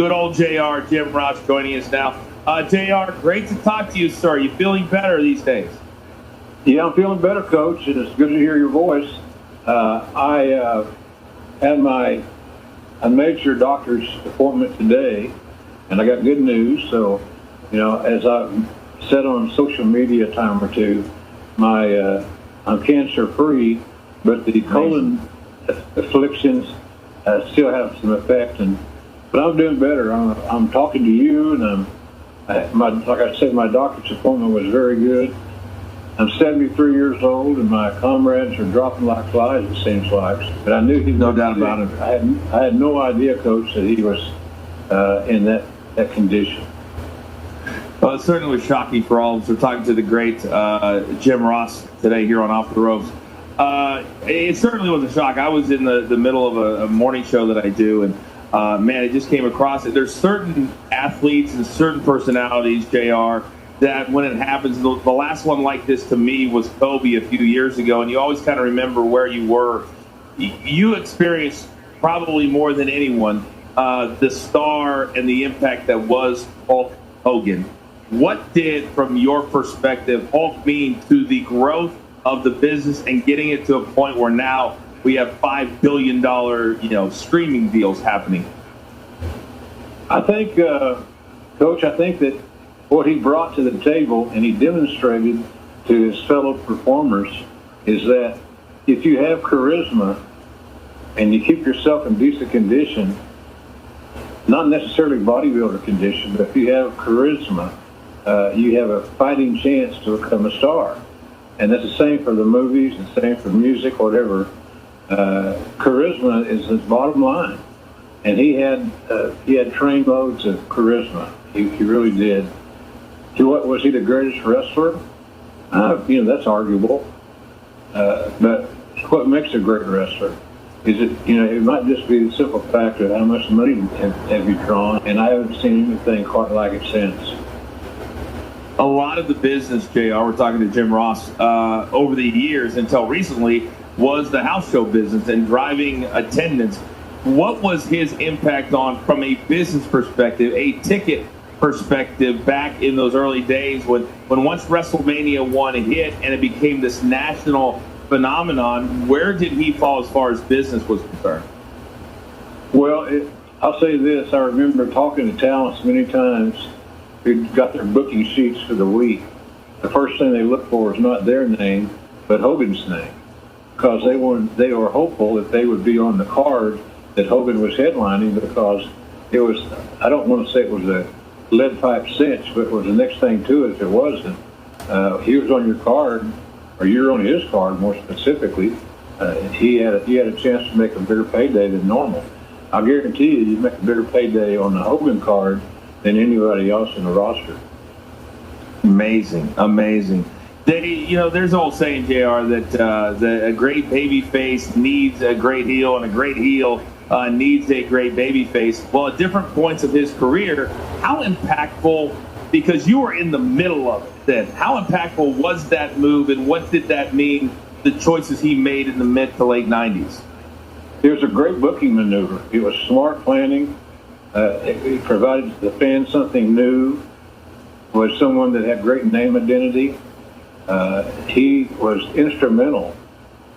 Good old JR, Jim Ross, joining us now. JR, great to talk to you, sir. You feeling better these days? Yeah, I'm feeling better, Coach. It's good to hear your voice. I had my major doctor's appointment today, and I got good news. So, as I said on social media a time or two, I'm cancer-free, but the colon afflictions still have some effect. But I'm doing better. I'm talking to you, and like I said, my doctor's appointment was very good. I'm 73 years old, and my comrades are dropping like flies, it seems like. But I knew he was no doubt about it. I had no idea, Coach, that he was in that condition. Well, it certainly was shocking for all of us. We're talking to the great Jim Ross today here on Off the Ropes. It certainly was a shock. I was in the middle of a morning show that I do, and man, it just came across it. There's certain athletes and certain personalities, JR, that when it happens, the last one like this to me was Kobe a few years ago, and you always kind of remember where you were. You experienced probably more than anyone the star and the impact that was Hulk Hogan. What did, from your perspective, Hulk mean to the growth of the business and getting it to a point where now we have $5 billion, streaming deals happening? I think, Coach, that what he brought to the table and he demonstrated to his fellow performers is that if you have charisma and you keep yourself in decent condition, not necessarily bodybuilder condition, but if you have charisma, you have a fighting chance to become a star. And that's the same for the movies, the same for music, whatever. Charisma is his bottom line. And he had trainloads of charisma. He really did. Was he the greatest wrestler? That's arguable. But what makes a great wrestler is it might just be the simple fact of how much money have you drawn, and I haven't seen anything quite like it since. A lot of the business, JR, we're talking to Jim Ross, over the years until recently was the house show business and driving attendance. What was his impact on, from a business perspective, a ticket perspective, back in those early days when once WrestleMania 1 hit and it became this national phenomenon? Where did he fall as far as business was concerned? Well, I'll say this. I remember talking to talents many times who got their booking sheets for the week. The first thing they looked for was not their name, but Hogan's name, because they were hopeful that they would be on the card that Hogan was headlining, because it was, I don't want to say it was a lead pipe cinch, but it was the next thing to it if it wasn't. He was on your card, or you're on his card more specifically. He had a chance to make a bigger payday than normal. I'll guarantee you'd make a bigger payday on the Hogan card than anybody else in the roster. Amazing. There's an old saying, JR, that a great baby face needs a great heel, and a great heel needs a great baby face. Well, at different points of his career, how impactful, because you were in the middle of it then, how impactful was that move, and what did that mean, the choices he made in the mid to late 90s? It was a great booking maneuver. It was smart planning. It provided the fans something new. Was someone that had great name identity. He was instrumental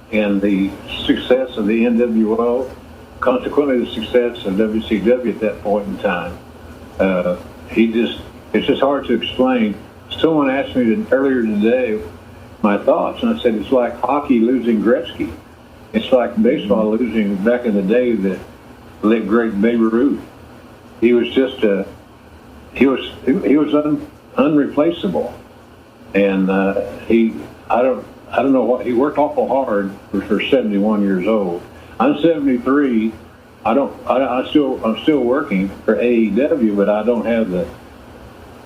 in the success of the NWO, consequently the success of WCW at that point in time. It's just hard to explain. Someone asked me earlier today my thoughts, and I said it's like hockey losing Gretzky. It's like baseball losing back in the day the late great Babe Ruth. He was just unreplaceable, and I don't know what, he worked awful hard for 71 years old. I'm 73. I'm still working for AEW, but I don't have the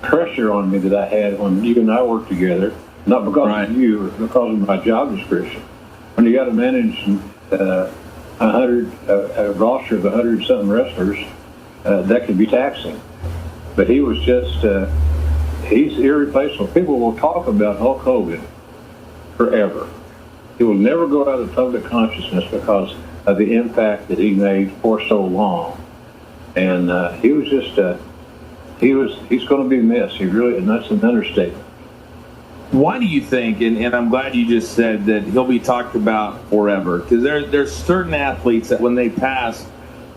pressure on me that I had when you and I worked together. Not because of you, but because of my job description. When you got to manage a roster of 100-something wrestlers, that can be taxing. But he was just, he's irreplaceable. People will talk about Hulk Hogan forever. He will never go out of public consciousness because of the impact that he made for so long. And he was just he's going to be missed. He really, and that's an understatement. Why do you think, and I'm glad you just said that he'll be talked about forever, because there's certain athletes that when they pass,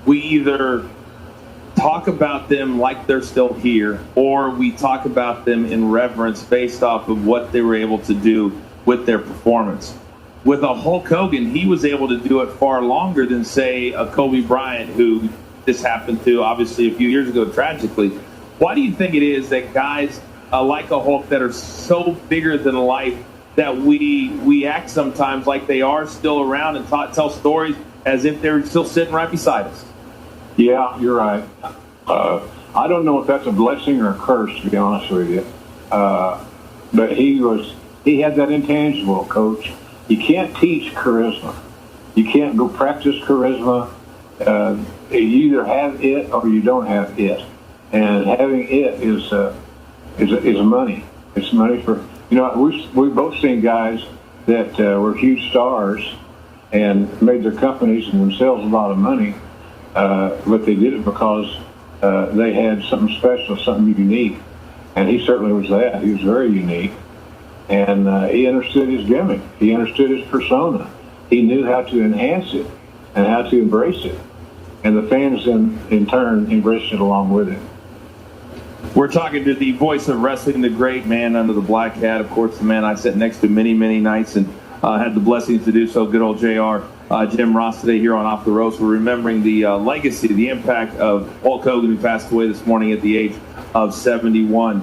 we either talk about them like they're still here, or we talk about them in reverence based off of what they were able to do with their performance. With a Hulk Hogan, he was able to do it far longer than, say, a Kobe Bryant, who this happened to, obviously, a few years ago, tragically. Why do you think it is that guys like a Hulk that are so bigger than life that we act sometimes like they are still around and tell stories as if they're still sitting right beside us? Yeah, you're right. I don't know if that's a blessing or a curse, to be honest with you. But he had that intangible, Coach. You can't teach charisma. You can't go practice charisma. You either have it or you don't have it. And having it is money. It's money for, we've both seen guys that were huge stars and made their companies and themselves a lot of money, but they did it because they had something special, something unique. And he certainly was that. He was very unique. And he understood his gimmick. He understood his persona. He knew how to enhance it and how to embrace it. And the fans, in turn, embraced it along with him. We're talking to the voice of wrestling, the great man under the black hat, of course, the man I sat next to many, many nights and had the blessings to do so, good old JR, Jim Ross, today here on Off the Ropes. We're remembering the legacy, the impact of Hulk Hogan, who passed away this morning at the age of 71.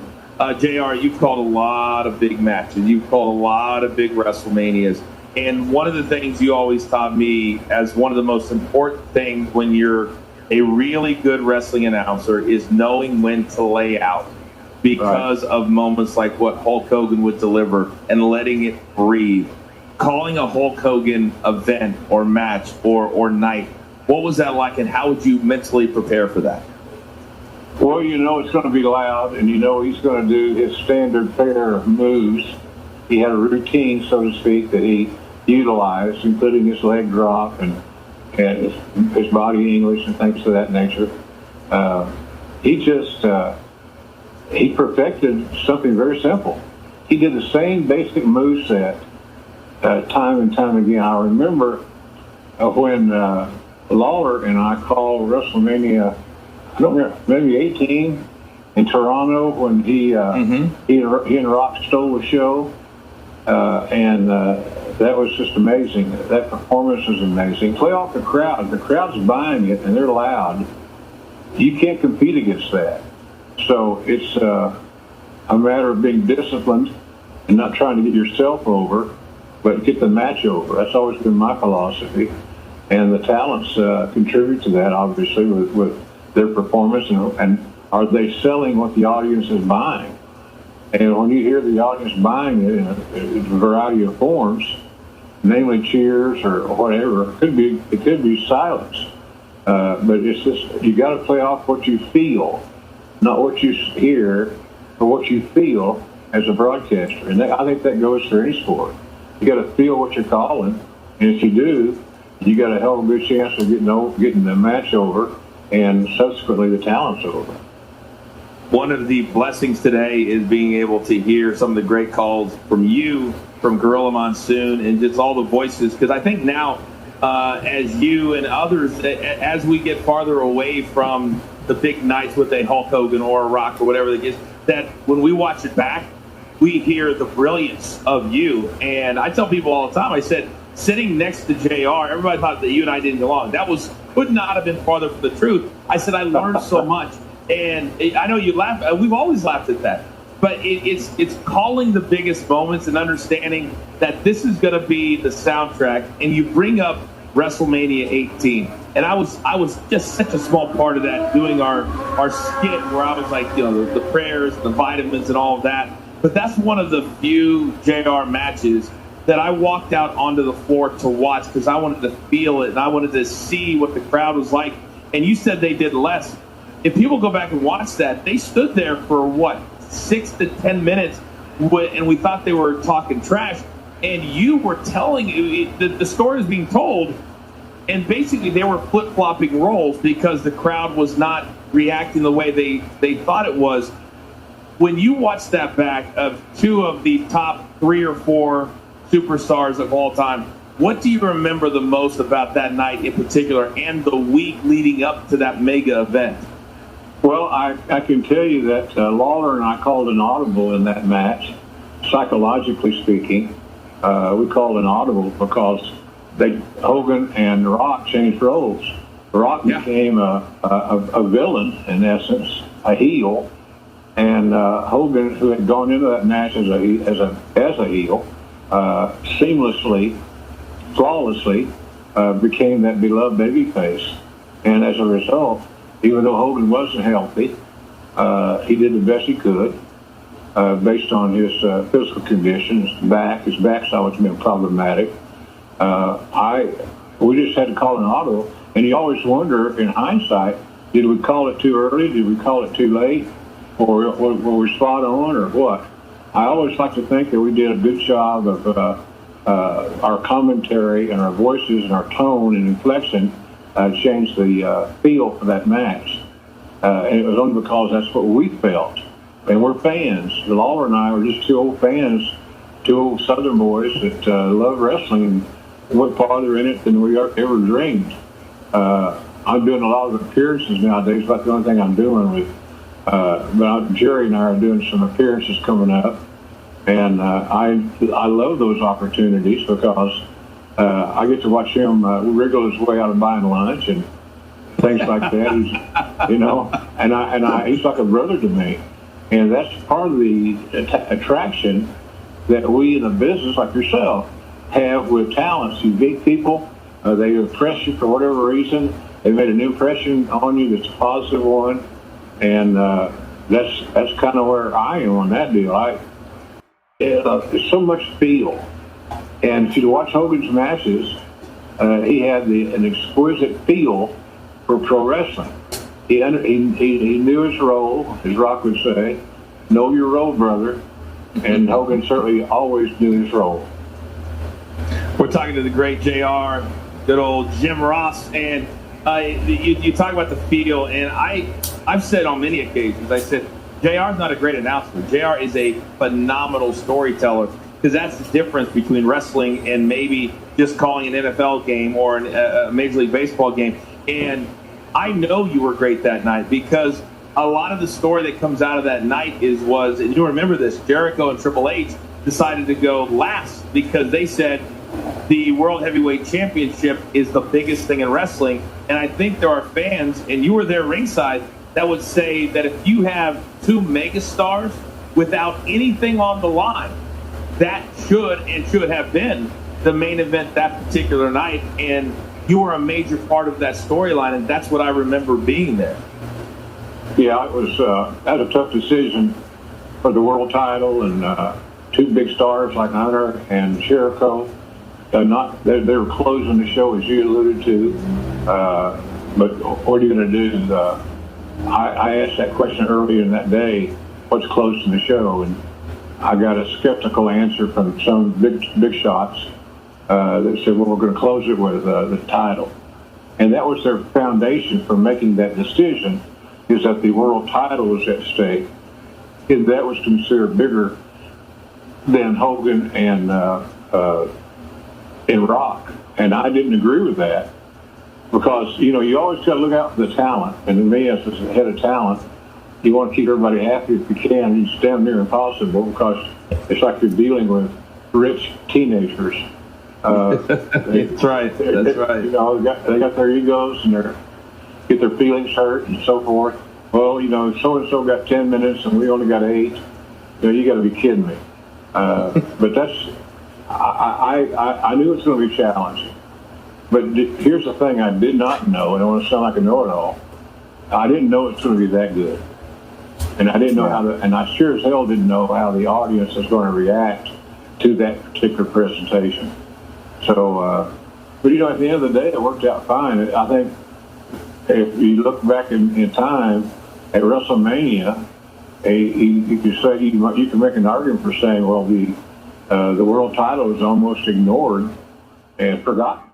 JR, you've called a lot of big matches. You've called a lot of big WrestleManias. And one of the things you always taught me as one of the most important things when you're a really good wrestling announcer is knowing when to lay out, because of moments like what Hulk Hogan would deliver and letting it breathe. Calling a Hulk Hogan event or match or night, what was that like, and how would you mentally prepare for that? Well, it's going to be loud, and he's going to do his standard pair of moves. He had a routine, so to speak, that he utilized, including his leg drop and his body English and things of that nature. He perfected something very simple. He did the same basic moveset time and time again. I remember when Lawler and I called WrestleMania, I don't remember, maybe 18 in Toronto, when he and Rock stole the show, and that was just amazing. That performance was amazing. Play off the crowd. The crowd's buying it, and they're loud. You can't compete against that. So it's a matter of being disciplined and not trying to get yourself over, but get the match over. That's always been my philosophy. And the talents contribute to that, obviously, with their performance. And are they selling what the audience is buying? And when you hear the audience buying it in a variety of forms, namely cheers or whatever, it could be silence. But it's just, you got to play off what you feel, not what you hear, but what you feel as a broadcaster. And I think that goes for any sport. You got to feel what you're calling, and if you do, you got a hell of a good chance of getting the match over, and subsequently the talent's over. One of the blessings today is being able to hear some of the great calls from you, from Gorilla Monsoon, and just all the voices. Because I think now, as you and others, as we get farther away from the big nights with a Hulk Hogan or a Rock or whatever it is, that when we watch it back, we hear the brilliance of you. And I tell people all the time, I said, sitting next to JR, everybody thought that you and I didn't get along. That could not have been farther from the truth. I said, I learned so much. And I know you laugh. We've always laughed at that. But it's calling the biggest moments and understanding that this is going to be the soundtrack. And you bring up WrestleMania 18. And I was just such a small part of that, doing our skit where I was like, the prayers, the vitamins, and all of that. But that's one of the few JR matches that I walked out onto the floor to watch, because I wanted to feel it and I wanted to see what the crowd was like. And you said they did less. If people go back and watch that, they stood there for 6 to 10 minutes, and we thought they were talking trash. And you were telling, the story is being told And basically they were flip-flopping roles because the crowd was not reacting the way they thought it was. When you watch that back of two of the top 3 or 4 superstars of all time, what do you remember the most about that night in particular and the week leading up to that mega event? Well, I can tell you that Lawler and I called an audible in that match. Psychologically speaking, we called an audible because Hogan and Rock changed roles. Rock became a villain, in essence, a heel, and Hogan, who had gone into that match as a heel, seamlessly, flawlessly, became that beloved babyface. And as a result, even though Hogan wasn't healthy, he did the best he could based on his physical condition. His back's always been problematic. We just had to call an audible, and you always wonder, in hindsight, did we call it too early? Did we call it too late? Or were we spot on, or what? I always like to think that we did a good job of our commentary and our voices and our tone and inflection changed the feel for that match. And it was only because that's what we felt. And we're fans. Lawler and I were just two old fans, two old Southern boys that love wrestling and went farther in it than we ever dreamed. I'm doing a lot of appearances nowadays. About the only thing I'm doing with, but Jerry and I are doing some appearances coming up, and I love those opportunities because I get to watch him wriggle his way out of buying lunch and things like that. He's like a brother to me, and that's part of the attraction that we in the business, like yourself, have with talents. You meet people, they impress you for whatever reason. They made an impression on you that's a positive one, and that's kind of where I am on that deal. There's so much feel, and if you watch Hogan's matches, he had an exquisite feel for pro wrestling. He knew his role, as Rock would say, know your role, brother, and Hogan certainly always knew his role. We're talking to the great JR, good old Jim Ross, and you talk about the feel, and I've said on many occasions, I said, JR's not a great announcer. JR is a phenomenal storyteller, because that's the difference between wrestling and maybe just calling an NFL game or a Major League Baseball game. And I know you were great that night because a lot of the story that comes out of that night was, and you remember this, Jericho and Triple H decided to go last because they said the World Heavyweight Championship is the biggest thing in wrestling. And I think there are fans, and you were there ringside, that would say that if you have 2 megastars without anything on the line, that should have been the main event that particular night. And you were a major part of that storyline, and that's what I remember being there. Yeah, it was that was a tough decision for the world title and 2 big stars like Hunter and Jericho. They were closing the show, as you alluded to. But what are you going to do? I asked that question earlier in that day, what's closing the show? And I got a skeptical answer from some big shots that said, well, we're going to close it with the title. And that was their foundation for making that decision, is that the world title was at stake. And that was considered bigger than Hogan and Rock. And I didn't agree with that because, you always got to look out for the talent. And to me, as the head of talent, you want to keep everybody happy if you can. You stand near impossible because it's like you're dealing with rich teenagers. That's right. That's right. They got their egos and get their feelings hurt and so forth. Well, so-and-so got 10 minutes and we only got 8. You got to be kidding me. But that's, I knew it was going to be challenging. But here's the thing I did not know, and I want to sound like a know-it-all. I didn't know it was going to be that good. And I didn't know and I sure as hell didn't know how the audience was going to react to that particular presentation. So, but at the end of the day, it worked out fine. I think if you look back in time at WrestleMania, you could say you can make an argument for saying, well, the world title was almost ignored and forgotten.